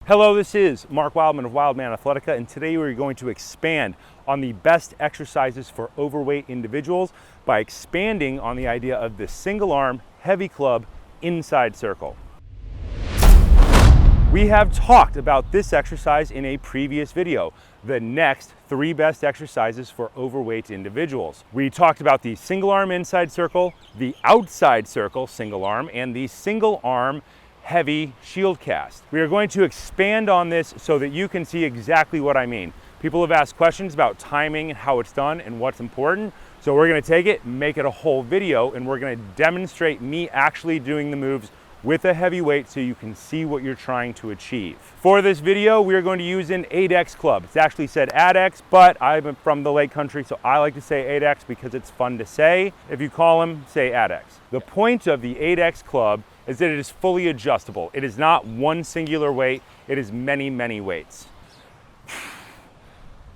Hello, this is Mark Wildman of Wildman Athletica, and today we're going to expand on the best exercises for overweight individuals by expanding on the idea of the single arm heavy club inside circle. We have talked about this exercise in a previous video, the next 3 best exercises for overweight individuals. We talked about the single arm inside circle, the outside circle single arm, and the single arm heavy shield cast. We are going to expand on this so that you can see exactly what I mean. People have asked questions about timing and how it's done and what's important. So we're going to take it, make it a whole video, and we're going to demonstrate me actually doing the moves with a heavy weight so you can see what you're trying to achieve. For this video, we are going to use an 8X club. It's actually said ADX, but I'm from the Lake Country, so I like to say 8X because it's fun to say. If you call them, say ADX. The point of the 8X club is that it is fully adjustable. It is not one singular weight, it is many, many weights.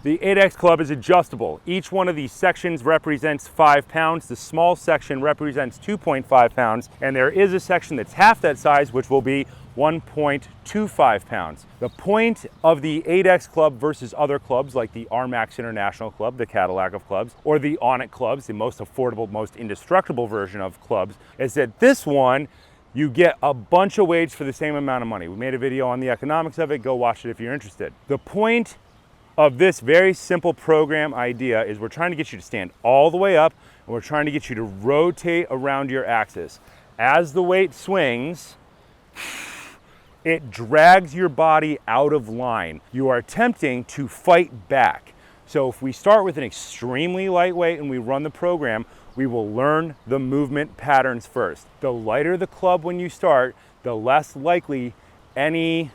The 8X club is adjustable. Each one of these sections represents 5 pounds. The small section represents 2.5 pounds, and there is a section that's half that size, which will be 1.25 pounds. The point of the 8X club versus other clubs like the RMAX International Club, the Cadillac of clubs, or the Onnit clubs, the most affordable, most indestructible version of clubs, is that this one, you get a bunch of weights for the same amount of money. We made a video on the economics of it. Go watch it if you're interested. The point of this very simple program idea is we're trying to get you to stand all the way up, and we're trying to get you to rotate around your axis. As the weight swings, it drags your body out of line. You are attempting to fight back. So if we start with an extremely light weight and we run the program, we will learn the movement patterns first. The lighter the club when you start, the less likely any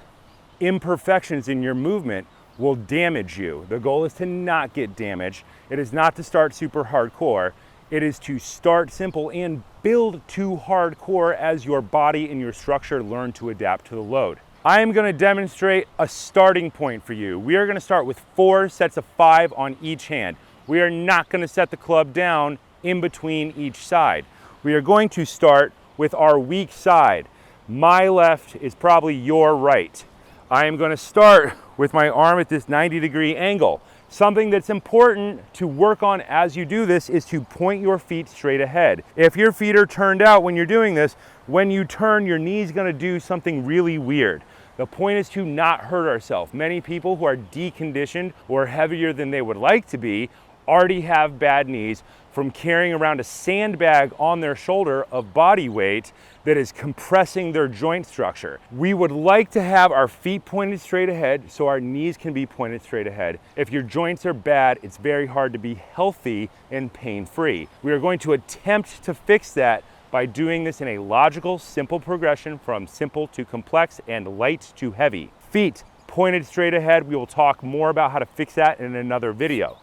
imperfections in your movement will damage you. The goal is to not get damaged. It is not to start super hardcore. It is to start simple and build to hardcore as your body and your structure learn to adapt to the load. I am going to demonstrate a starting point for you. We are going to start with 4 sets of 5 on each hand. We are not going to set the club down in between each side. We are going to start with our weak side. My left is probably your right. I am going to start with my arm at this 90-degree angle. Something that's important to work on as you do this is to point your feet straight ahead. If your feet are turned out when you're doing this, when you turn, your knee's going to do something really weird. The point is to not hurt ourselves. Many people who are deconditioned or heavier than they would like to be already have bad knees from carrying around a sandbag on their shoulder of body weight that is compressing their joint structure. We would like to have our feet pointed straight ahead so our knees can be pointed straight ahead. If your joints are bad, it's very hard to be healthy and pain-free. We are going to attempt to fix that by doing this in a logical, simple progression from simple to complex and light to heavy. Feet pointed straight ahead. We will talk more about how to fix that in another video.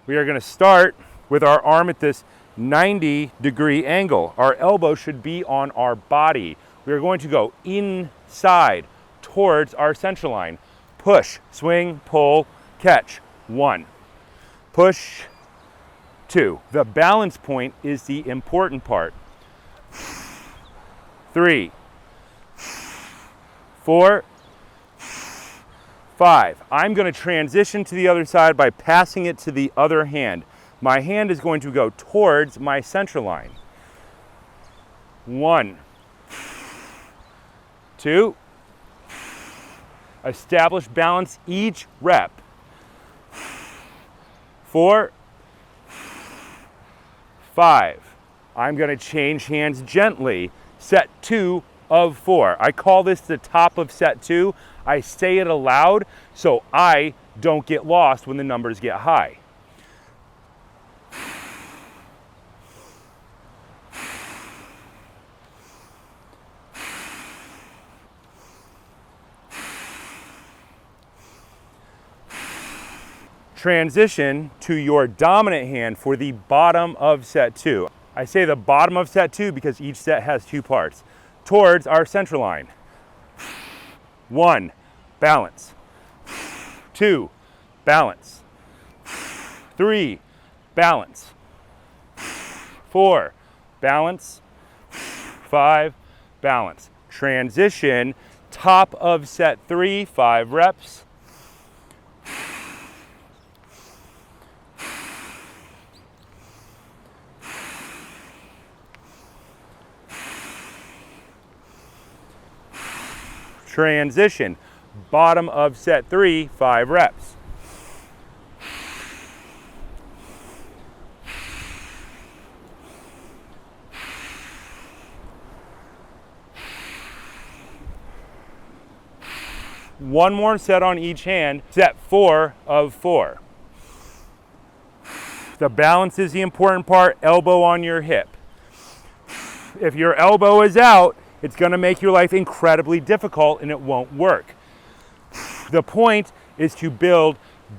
We are going to start with our arm at this 90-degree angle. Our elbow should be on our body. We are going to go inside towards our center line. Push, swing, pull, catch. 1. Push, 2. The balance point is the important part. 3, 4, 5. I'm going to transition to the other side by passing it to the other hand. My hand is going to go towards my center line. 1, 2. Establish balance each rep. 4, 5. I'm going to change hands gently. Set 2 of 4. I call this the top of set 2. I say it aloud so I don't get lost when the numbers get high. Transition to your dominant hand for the bottom of set 2. I say the bottom of set 2 because each set has 2 parts. Towards our center line. 1, balance. 2, balance. 3, balance. 4, balance. 5, balance. Transition Top of set 3, 5 reps. Transition, bottom of set 3, 5 reps. One more set on each hand, set 4 of 4. The balance is the important part, elbow on your hip. If your elbow is out, it's gonna make your life incredibly difficult and it won't work. The point is to build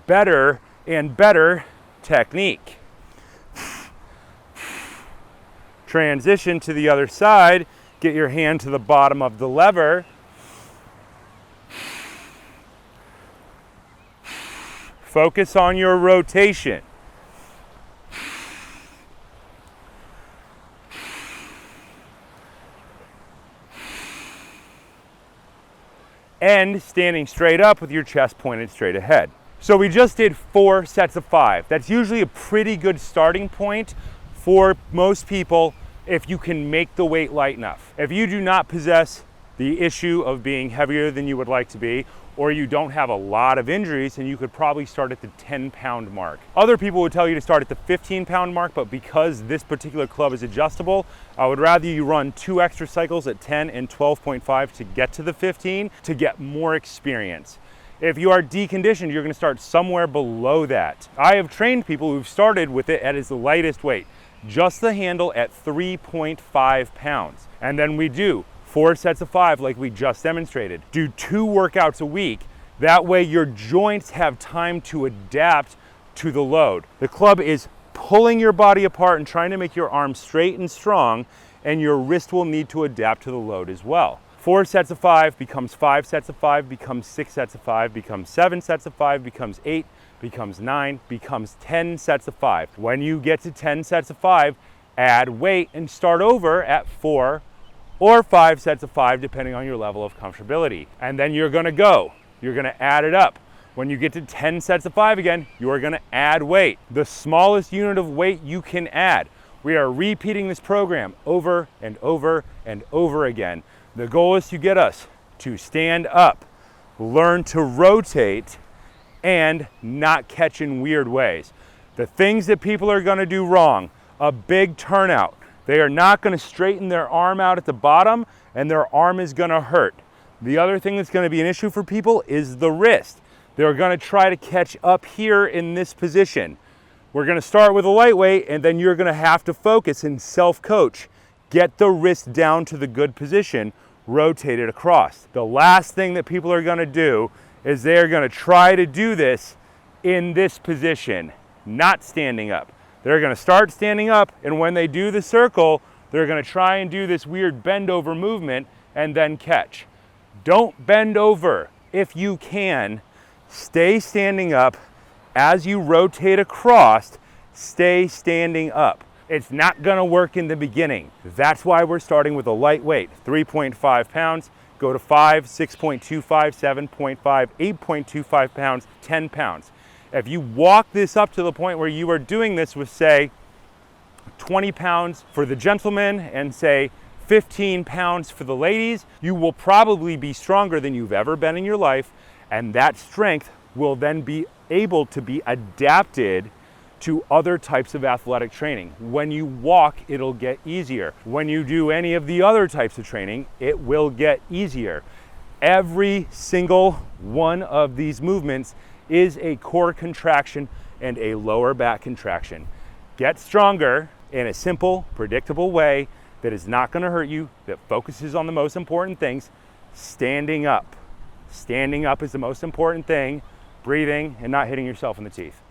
better and better technique. Transition to the other side, get your hand to the bottom of the lever. Focus on your rotation. And standing straight up with your chest pointed straight ahead. So we just did 4 sets of 5. That's usually a pretty good starting point for most people if you can make the weight light enough. If you do not possess the issue of being heavier than you would like to be, or you don't have a lot of injuries, and you could probably start at the 10-pound mark. Other people would tell you to start at the 15-pound mark, but because this particular club is adjustable, I would rather you run 2 extra cycles at 10 and 12.5 to get to the 15 to get more experience. If you are deconditioned, you're gonna start somewhere below that. I have trained people who've started with it at its lightest weight, just the handle at 3.5 pounds. And then we do 4 sets of 5 like we just demonstrated. Do 2 workouts a week. That way your joints have time to adapt to the load. The club is pulling your body apart and trying to make your arms straight and strong, and your wrist will need to adapt to the load as well. 4 sets of 5 becomes 5 sets of 5, becomes 6 sets of 5, becomes 7 sets of 5, becomes 8, becomes 9, becomes 10 sets of 5. When you get to 10 sets of 5, add weight and start over at 4 or 5 sets of 5, depending on your level of comfortability. And then you're gonna add it up. When you get to 10 sets of 5 again, you're gonna add weight, the smallest unit of weight you can add. We are repeating this program over and over and over again. The goal is to get us to stand up, learn to rotate, and not catch in weird ways. The things that people are gonna do wrong, a big turnout. They are not gonna straighten their arm out at the bottom, and their arm is gonna hurt. The other thing that's gonna be an issue for people is the wrist. They're gonna try to catch up here in this position. We're gonna start with a lightweight, and then you're gonna have to focus and self-coach. Get the wrist down to the good position, rotate it across. The last thing that people are gonna do is they're gonna try to do this in this position, not standing up. They're gonna start standing up, and when they do the circle, they're gonna try and do this weird bend over movement and then catch. Don't bend over. If you can, stay standing up. As you rotate across, stay standing up. It's not gonna work in the beginning. That's why we're starting with a lightweight, 3.5 pounds, go to 5, 6.25, 7.5, 8.25 pounds, 10 pounds. If you walk this up to the point where you are doing this with, say, 20 pounds for the gentlemen and say 15 pounds for the ladies, you will probably be stronger than you've ever been in your life, and that strength will then be able to be adapted to other types of athletic training. When you walk, it'll get easier. When you do any of the other types of training, it will get easier. Every single one of these movements is a core contraction and a lower back contraction. Get stronger in a simple, predictable way that is not going to hurt you, that focuses on the most important things. Standing up. Standing up is the most important thing. Breathing and not hitting yourself in the teeth.